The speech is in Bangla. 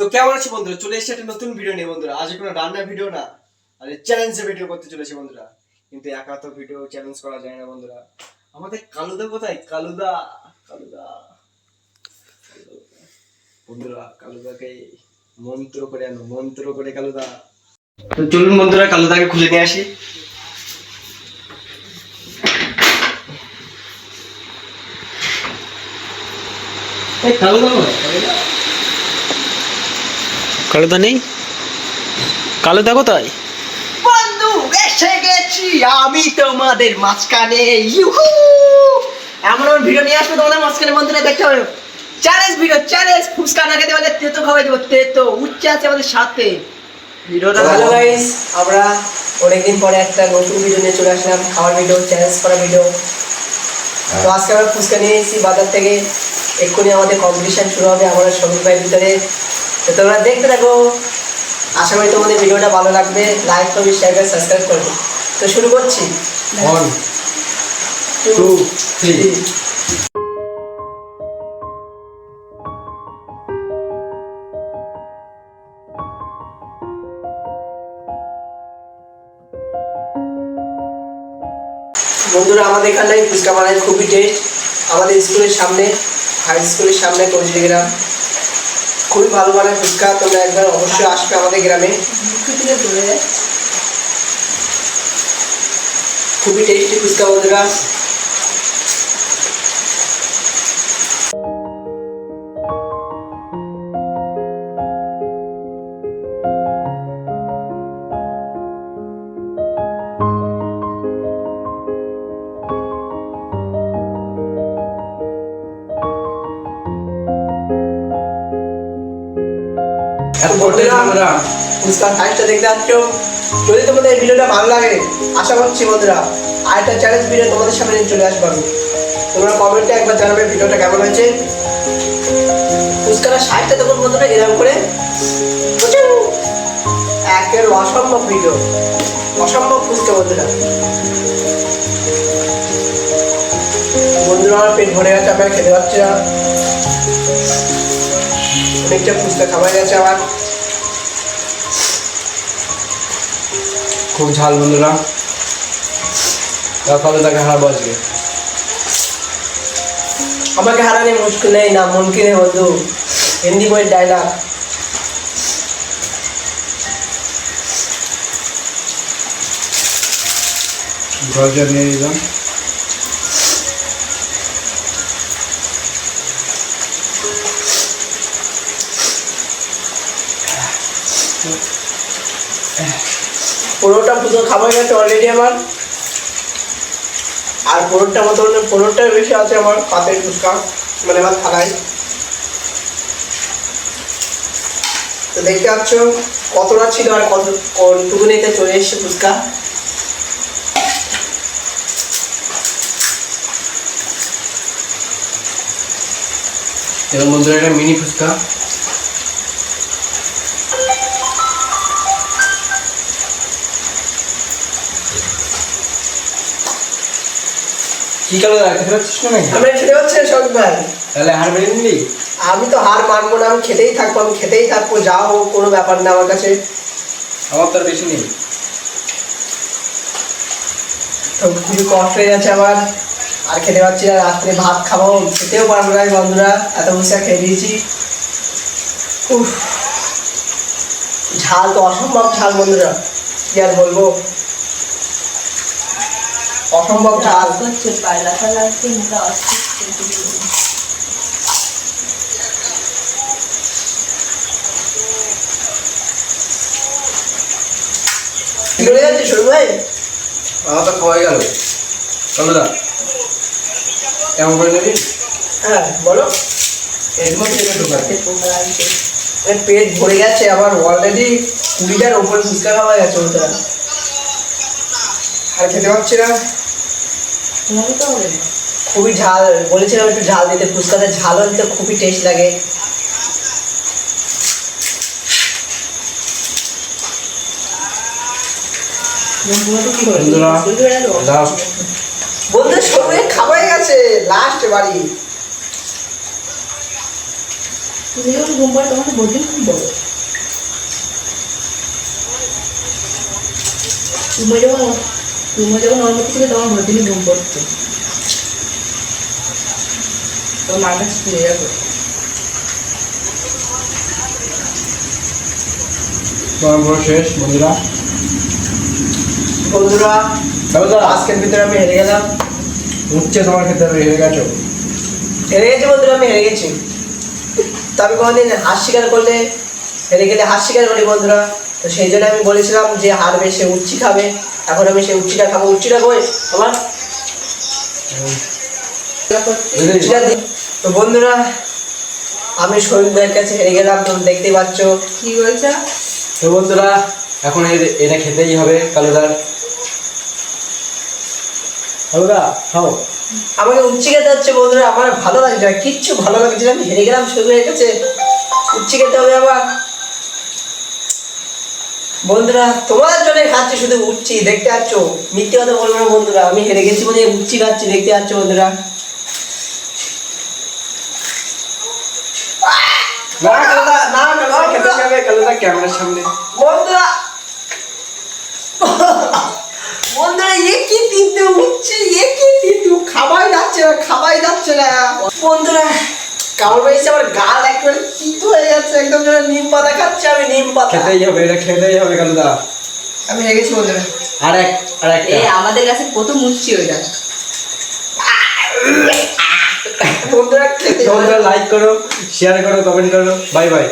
তো কেমন আছি বন্ধুরা, চলে এসেছে একটা নতুন ভিডিও নিয়ে বন্ধুরা। আজ কোনো রান্নার ভিডিও না, আজ চ্যালেঞ্জের ভিডিও করতে চলেছি বন্ধুরা। কিন্তু একা তো ভিডিও চ্যালেঞ্জ করা যায় না বন্ধুরা। আমাদের কালুদা কোথায়? কালুদা কালুদা বন্ধুরা, কালুদাকে মন্ত্র করে আনো, মন্ত্র করে কালুদা। তো চলুন বন্ধুরা, কালুদাকে খুলে নিয়ে আসি। এই কালুদা কালুদা নেই? কালুদা কোথায়? বন্ধু এসে গেছি আমি তোমাদের মাঝখানে। ইউহু! এমন এমন ভিডিও নিয়ে আসবো তোমাদের মাঝখানে বন্ধুরা, দেখতে হবে। Challenge video, challenge. ফুচকা না খেতে পারলে তেতো খাওয়াই দেবো, তেতো। উচ্চে আছে আমাদের সাথে। ভিডিওটা হ্যালো গাইস, আমরা অনেকদিন পরে একটা নতুন ভিডিও নিয়ে চলে আসলাম, খাওয়ার ভিডিও, চ্যালেঞ্জ করা ভিডিও। তো আজকে আমরা ফুচকা নিয়ে এসেছি বাজার থেকে। এক্ষুনি আমাদের কম্পিটিশন শুরু হবে আমাদের শ্রমিক ভাইয়ের ভিতরে। তো তোমরা দেখতে থাকো, আশা করি তোমাদের ভিডিওটা ভালো লাগবে। লাইক করবে, শেয়ার করবে, সাবস্ক্রাইব করবে। তো শুরু করছি। 1 2 3। বন্ধুরা, আমাদের এখানে ফুচকা বানায় খুবই টেস্ট। আমাদের স্কুলের সামনে, হাই স্কুলের সামনে কলজি গ্রাম, খুবই ভালো বানায় ফুচকা। তোমরা একবার অবশ্যই আসবে আমাদের গ্রামে। খুবই টেস্টি ফুচকা বন্ধুরা। বন্ধুরা, ফুচকার সাইজটা দেখতে পাচ্ছ। যদি তোমাদের এই ভিডিওটা ভালো লাগে, আশা করছি বন্ধুরা আরেকটা চ্যালেঞ্জ ভিডিও তোমাদের সামনে নিয়ে চলে আসবো আমি। তোমরা কমেন্টে একবার জানাবে ভিডিওটা কেমন হয়েছে। ফুচকার সাইজটা দেখুন বন্ধুরা, এরকম করে একের অসম্ভব ভিডিও, অসম্ভব ফুচকা বন্ধুরা। বন্ধুরা, আমার পেট ভরে গেছে, আমার খেতে পাচ্ছি না। অনেকটা ফুচকা খাওয়া গেছে আমার। খুব ঝাল বন্ধুরা, কালুদাকে হারাবো আজকে। আমাকে হারানো মুশকিল নেই, না মুমকিন है বন্ধু, হিন্দি বই ডায়লগ। গজা নিয়ে নিলাম। পনেরোটা পুজো খাবার গেছে অলরেডি আমার। আর পনেরোটার বেশি আছে আমার পাতের ফুচকা, মানে আমার থালায়। তো দেখতে পাচ্ছ কতটা ছিল আর কতটুকুনিতে চলে এসছে ফুচকা। এর মধ্যে একটা মিনি ফুচকা। কি কালো খেতে পাচ্ছিস না? আমি খেতে পাচ্ছি না সব ভাই। তাহলে হার মেনে নিলি? আমি তো হার মানবো না, আমি খেতেই থাকবো, আমি খেতেই থাকবো, যা হোক কোনো ব্যাপার না আমার কাছে। আমার তো আর বেশি নেই। তো খুবই কষ্ট হয়ে যাচ্ছে আমার, আর খেতে পাচ্ছি না। রাত্রে ভাত খাবো, খেতেও পারবো না বন্ধুরা, এত ফুচকা খেয়ে দিয়েছি। উফ, ঝাল তো অসম্ভব ঝাল বন্ধুরা, কি আর বলবো, অসম্ভব ঝাল। কি করে যাচ্ছে শুরু ভাই? আমার তো খাওয়াই গেল। কালুদা কেমন করে নেবি? হ্যাঁ বলো। এর মধ্যে এটা ঢোকায়। পেট ভরে গেছে আমার অলরেডি, 20টার উপরে ফুচকা খাওয়া গেছে ওটা, আর খেতে পারছি না। খুবই ঝাল, বলেছিলাম একটু ঝাল দিতে, ফুচকাতে ঝাল দিতে খুবই টেস্ট লাগে। বন্ধু সবাই খাওয়াই গেছে, লাস্ট বাড়ি। তুমি যখন ঘুম পড়ো তখন তো বডিন খুব বড়। তুমি যখন অনুমতি ছিল তখন বডিনই ঘুম পড়তো। তোর মার কাছে ফিরে যাবো। তোমার শেষ বন্ধুরা। বন্ধুরা বন্ধুরা আজকের ভিতরে আমি হেরে গেলাম। উঠছে তোমার ক্ষেত্রে হেরে গেছো। হেরে গেছি বন্ধুরা, আমি হেরে গেছি। তো আমি কোনোদিন হার স্বীকার করলে হেরে গেলে হার স্বীকার করি বন্ধুরা। তো সেই জন্য আমি বলেছিলাম যে হারবে সে উচ্চি খাবে। এখন আমি সেই উচ্চিটা খাবো। উচ্চিটা কই আমার উচ্চিটা দিই। তো বন্ধুরা আমি শহীদ ভাইয়ের কাছে হেরে গেলাম, তোমরা দেখতেই পাচ্ছ। কি বলছো? তো বন্ধুরা এখন এটা খেতেই হবে কালুদার। কালুদা খাও। আমাকে উচ্চি খেতে হচ্ছে বন্ধুরা, আমার ভালো লাগছে না, কিচ্ছু ভালো লাগছে না। আমি হেরে গেলাম শহীদ ভাইয়ের কাছে, উচ্চি খেতে হবে আবার। বন্ধুরা তোমাদের জন্য খাচ্ছি শুধু উচ্চি, দেখতে পাচ্ছ। মিথ্যে কথা বলবো না বন্ধুরা, আমি হেরে গেছি বলে উচ্চি খাচ্ছি, দেখতে পাচ্ছ বন্ধুরা। না কালুদা, না কালুদা খেতে যাবে। কালুদা ক্যামেরার সামনে। বন্ধুরা বন্ধুরা এ কি তিনটে উঠছে, এ কি তিনটে খাবাই যাচ্ছে না, খাবাই যাচ্ছে না বন্ধুরা। কামড় পেয়েছে আমার গাল একবারে তিতো হয়ে যাচ্ছে, একদম যেন নিম পাতা খাচ্ছে আমি, নিম পাতা। খেতেই হবে, এটা খেতেই হবে কালুদা। আমি হেরে গেছি বন্ধুরা। আর একটা আমাদের কাছে প্রথম উঠছি ওইটা। বন্ধুরা খেতে তোমরা লাইক করো, শেয়ার করো, কমেন্ট করো। Bye bye.